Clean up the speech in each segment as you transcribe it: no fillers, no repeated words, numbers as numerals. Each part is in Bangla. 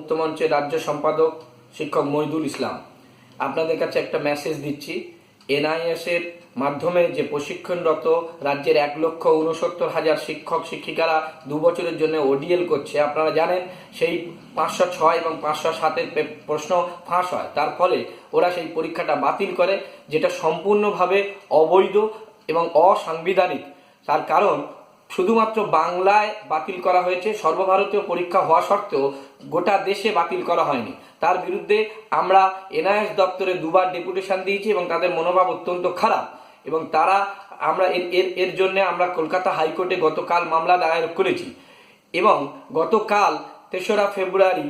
মুক্ত মঞ্চের রাজ্য সম্পাদক শিক্ষক মহিদুল ইসলাম। আপনাদের কাছে একটা মেসেজ দিচ্ছি। এনআইএস এর মাধ্যমে যে প্রশিক্ষণরত রাজ্যের 1,69,000 শিক্ষক শিক্ষিকারা 2 বছরের জন্য ওডিএল করছে, আপনারা জানেন সেই 506 এবং 507-এর প্রশ্ন ফাঁস হয়। তার ফলে ওরা সেই পরীক্ষাটা বাতিল করে, যেটা সম্পূর্ণভাবে অবৈধ এবং অসাংবিধানিক। তার কারণ শুধুমাত্র বাংলায় বাতিল করা হয়েছে, সর্বভারতীয় পরীক্ষা হওয়া সত্ত্বেও গোটা দেশে বাতিল করা হয়নি। তার বিরুদ্ধে আমরা এনআইএস দপ্তরে 2বার ডেপুটেশন দিয়েছি এবং তাদের মনোভাব অত্যন্ত খারাপ, এবং আমরা এর জন্য আমরা কলকাতা হাইকোর্টে গতকাল মামলা দায়ের করেছি। এবং গতকাল 3রা ফেব্রুয়ারি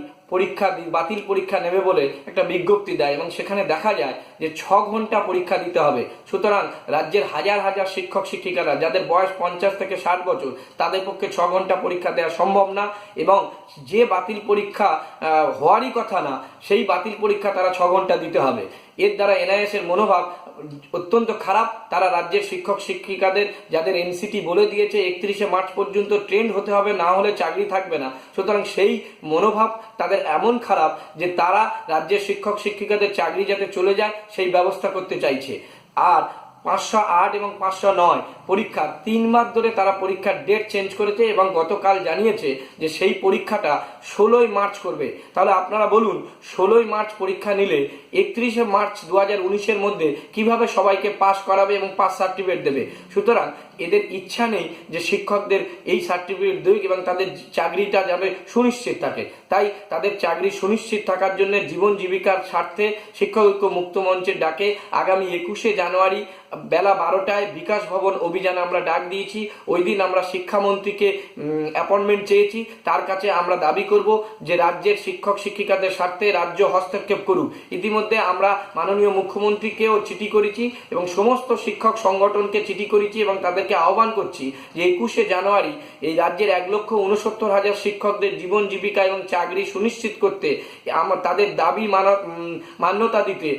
বাতিল পরীক্ষা নেবে বলে একটা বিজ্ঞপ্তি দেয়, এবং সেখানে দেখা যায় যে 6 ঘন্টা পরীক্ষা দিতে হবে। সুতরাং রাজ্যের হাজার হাজার শিক্ষক শিক্ষিকারা যাদের বয়স 50 থেকে 60 বছর, তাদের পক্ষে 6 ঘন্টা পরীক্ষা দেওয়া সম্ভব না, এবং যে বাতিল পরীক্ষা হওয়ারই কথা না, সেই বাতিল পরীক্ষা তারা 6 ঘন্টা দিতে হবে। এর দ্বারা এনআইএস এর মনোভাব অত্যন্ত খারাপ। তারা রাজ্যের শিক্ষক শিক্ষিকাদের, যাদের এনসিটি বলে দিয়েছে 31শে মার্চ পর্যন্ত ট্রেন্ড হতে হবে, না হলে চাকরি থাকবে না, সুতরাং সেই মনোভাব তাদের এমন খারাপ যে তারা রাজ্যের শিক্ষক শিক্ষিকাদের চাকরি যাতে চলে যায় সেই ব্যবস্থা করতে চাইছে। আর 508 এবং 509 পরীক্ষা 3 বার ধরে তারা পরীক্ষার ডেট চেঞ্জ করেছে, এবং গতকাল জানিয়েছে যে সেই পরীক্ষাটা 16ই মার্চ করবে। তাহলে আপনারা বলুন, 16ই মার্চ পরীক্ষা নিলে 31শে মার্চ 2019-এর মধ্যে কিভাবে সবাইকে পাস করাবে এবং পাস সার্টিফিকেট দেবে? সুতরাং এদের ইচ্ছা নেই যে শিক্ষকদের এই সার্টিফিকেট দিক এবং তাদের চাকরিটা যাবে সুনিশ্চিত থাকে। তাই তাদের চাকরি সুনিশ্চিত থাকার জন্য জীবন জীবিকার স্বার্থে শিক্ষক ঐক্য মুক্ত মঞ্চের ডাকে আগামী 21শে জানুয়ারি বেলা 12টায় বিকাশ ভবন অভিযানে আমরা ডাক দিয়েছি। ওই দিন আমরা শিক্ষামন্ত্রীকে অ্যাপয়েন্টমেন্ট চেয়েছি। তার কাছে আমরা দাবি করব যে রাজ্যের শিক্ষক শিক্ষিকাদের স্বার্থে রাজ্য হস্তক্ষেপ করুক। ইতিমধ্যে আমরা মাননীয় মুখ্যমন্ত্রীকেও চিঠি করেছি এবং সমস্ত শিক্ষক সংগঠনকে চিঠি করেছি, এবং তাদেরকে আহ্বান করছি যে 21শে জানুয়ারি এই রাজ্যের 1,69,000 শিক্ষকদের জীবন জীবিকা এবং চাকরি সুনিশ্চিত করতে, তাদের দাবি মান্যতা দিতে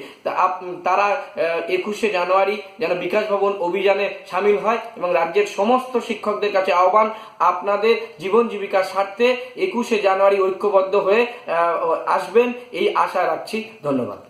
তারা 21শে জানুয়ারি যেন বিকাশ ভবন অভিযানে সামিল হয়। এবং রাজ্যের সমস্ত শিক্ষকদের কাছে আহ্বান, আপনাদের জীবন জীবিকার স্বার্থে 21শে জানুয়ারি ঐক্যবদ্ধ হয়ে আসবেন, এই আশা রাখছি। ধন্যবাদ।